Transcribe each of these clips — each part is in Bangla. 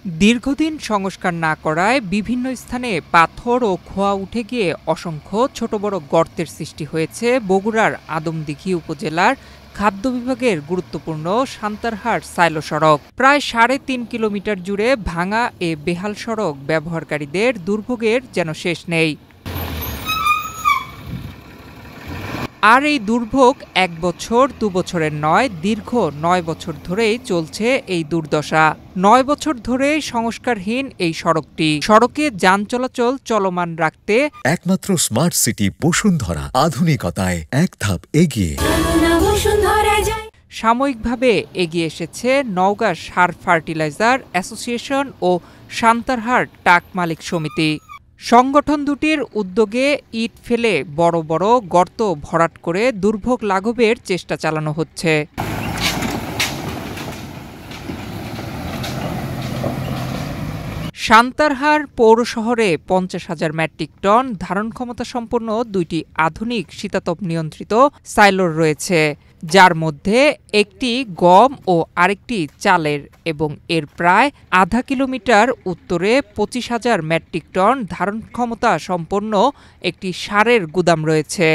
দীর্ঘদিন সংস্কার না করায় বিভিন্ন স্থানে পাথর ও খোয়া উঠে গিয়ে অসংখ্য ছোট বড় গর্তের সৃষ্টি হয়েছে বগুড়ার আদমদীঘি উপজেলার খাদ্য বিভাগের গুরুত্বপূর্ণ সান্তারহাট-সাইলো সড়ক। প্রায় ৩.৫ কিলোমিটার জুড়ে ভাঙা এ বেহাল সড়ক ব্যবহারকারীদের দুর্ভোগের যেন শেষ নেই। আর এই দুর্ভোগ ১ বছর ২ বছরের নয়, দীর্ঘ ৯ বছর ধরেই চলছে এই দুর্দশা। ৯ বছর ধরে সংস্কারহীন এই সড়কটি। সড়কে যান চলাচল চলমান রাখতে একমাত্র স্মার্ট সিটি বসুন্ধরা আধুনিকতায় এক ধাপ এগিয়ে। সাময়িকভাবে এগিয়ে এসেছে নওগাঁ সার ফার্টিলাইজার অ্যাসোসিয়েশন ও সান্তারহাট ট্রাক মালিক সমিতি। সংগঠন দুটির উদ্যোগে ইট ফেলে বড় বড় গর্ত ভরাট করে দুর্ভোগ লাঘবের চেষ্টা চালানো হচ্ছে। সান্তারহাট পৌর শহরে ৫০,০০০ মেট্রিক টন ধারণ ক্ষমতা সম্পন্ন দুইটি আধুনিক শীতাতপ নিয়ন্ত্রিত সাইলোর রয়েছে, যার মধ্যে একটি গম ও আরেকটি চালের, এবং এর প্রায় আধা কিলোমিটার উত্তরে ২৫,০০০ মেট্রিক টন ধারণ ক্ষমতা সম্পন্ন একটি সারের গুদাম রয়েছে।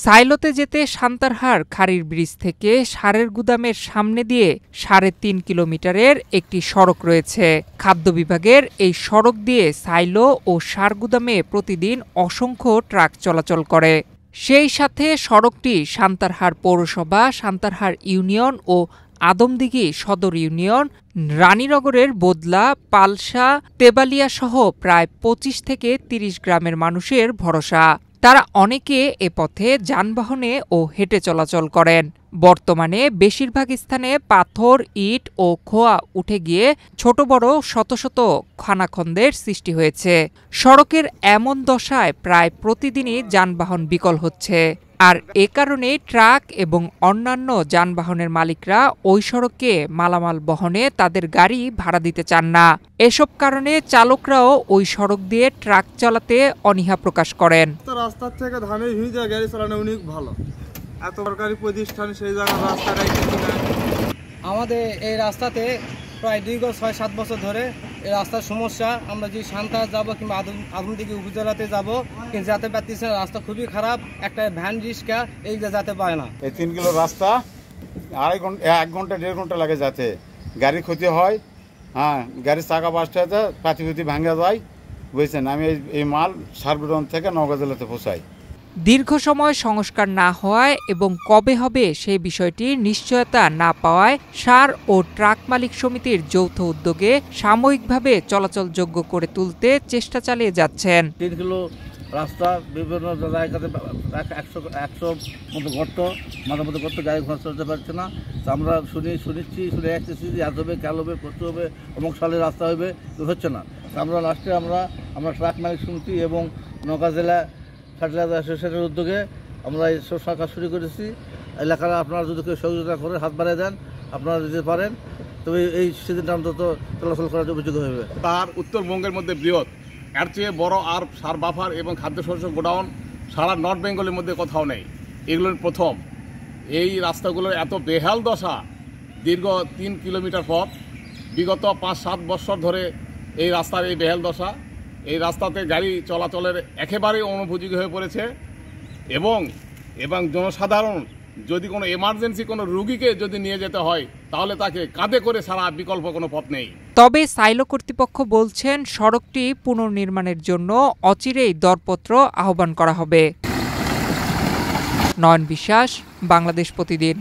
সাইলোতে যেতে সান্তারহাট খাড়ির ব্রিজ থেকে সারের গুদামের সামনে দিয়ে ৩.৫ কিলোমিটারের একটি সড়ক রয়েছে। খাদ্য বিভাগের এই সড়ক দিয়ে সাইলো ও সার গুদামে প্রতিদিন অসংখ্য ট্রাক চলাচল করে। সেই সাথে সড়কটি সান্তারহাট পৌরসভা, সান্তারহাট ইউনিয়ন ও আদমদীঘি সদর ইউনিয়ন, রানীনগরের বদলা, পালসা, তেবালিয়া সহ প্রায় ২৫ থেকে ৩০ গ্রামের মানুষের ভরসা। তারা অনেকে এ পথে যানবাহনে ও হেঁটে চলাচল করেন। বর্তমানে বেশিরভাগ স্থানে পাথর, ইট ও খোয়া উঠে গিয়ে ছোট বড় শত শত খানাখন্দের সৃষ্টি হয়েছে। সড়কের এমন দশায় প্রায় প্রতিদিনই যানবাহন বিকল হচ্ছে। আর এ কারণে ট্রাক এবং অন্যান্য যানবাহনের মালিকরা ওই সড়কে মালামাল বহনে তাদের গাড়ি ভাড়া দিতে চান না। এসব কারণে চালকরাও ওই সড়ক দিয়ে ট্রাক চালাতে অনীহা প্রকাশ করেন। রাস্তার থেকে ধানে ভিজে গাড়ি চালানো অনেক ভালো। এত সরকারি প্রতিষ্ঠান সেই জায়গার রাস্তাটাই আমাদের এই রাস্তাতে প্রায় দীর্ঘ ৬-৭ বছর ধরে এই রাস্তার সমস্যা। আমরা যদি সান্তারহাট যাব কিংবা আদমদীঘি উপজেলাতে যাব, কিন্তু যেতে পারতেছি না, রাস্তা খুবই খারাপ। একটা ভ্যান রিক্সা এই যেতে পারে না। এই ৩ কিলো রাস্তা ১ ঘন্টা ১.৫ ঘন্টা লাগে যাতে। গাড়ি ক্ষতি হয়, গাড়ির চাকা বাস্ট হয়ে যায়, পাতি ভাঙা যায়, বুঝছেন। আমি এই মাল সারগুদাম থেকে নওগাঁ জেলাতে পৌঁছাই। দীর্ঘ সময় সংস্কার না হওয়ায় এবং কবে হবে সেই বিষয়টির নিশ্চয়তা না পাওয়ায় সার ও ট্রাক মালিক সমিতির যৌথ উদ্যোগে সাময়িকভাবে চলাচলযোগ্য করে তুলতে চেষ্টা চালিয়ে যাচ্ছেন। ৩ কিলো রাস্তা বিভিন্ন জায়গাতে ১০০ মতো গর্ত, মাথার মতো গর্ত, গাড়ি ঘোড়া চলতে পারছে না। আমরা শুনে আসতেছি যে আজ হবে, কাল হবে, পরশু হবে, অমুক সালের রাস্তা হবে, হচ্ছে না। আমরা লাস্টে আমরা ট্রাক মালিক সমিতি এবং নওগাঁ জেলা ফার্টিলাইজার অ্যাসোসিয়েশনের উদ্যোগে আমরা এই সরকার শুরু করেছি। এলাকার আপনারা যদি কেউ সহযোগিতা করে হাত বাড়িয়ে দেন, আপনারা দিতে পারেন, তবে এই সিজনটা অন্তত চলাচল করার উপযোগী হবে। তার উত্তরবঙ্গের মধ্যে বৃহৎ, এর চেয়ে বড় আর সার বাফার এবং খাদ্যশস্য গোডাউন সারা নর্থ বেঙ্গলের মধ্যে কোথাও নেই। এগুলোর প্রথম। এই রাস্তাগুলোর এত বেহাল দশা দীর্ঘ ৩ কিলোমিটার পথ, বিগত ৫-৭ বছর ধরে এই রাস্তার এই বেহাল দশা। এই রাস্তাতে গাড়ি চলাচলের একেবারেই অনুপযোগী হয়ে পড়েছে, এবং জনসাধারণ যদি কোনো এমার্জেন্সি কোনো রুগীকে যদি নিয়ে যেতে হয়, তাহলে তাকে কাঁধে করে ছাড়া বিকল্প কোনো পথ নেই। তবে সাইলো কর্তৃপক্ষ বলছেন সড়কটি পুনর্নির্মাণের জন্য অচিরেই দরপত্র আহ্বান করা হবে। নয়ন বিশ্বাস, বাংলাদেশ প্রতিদিন।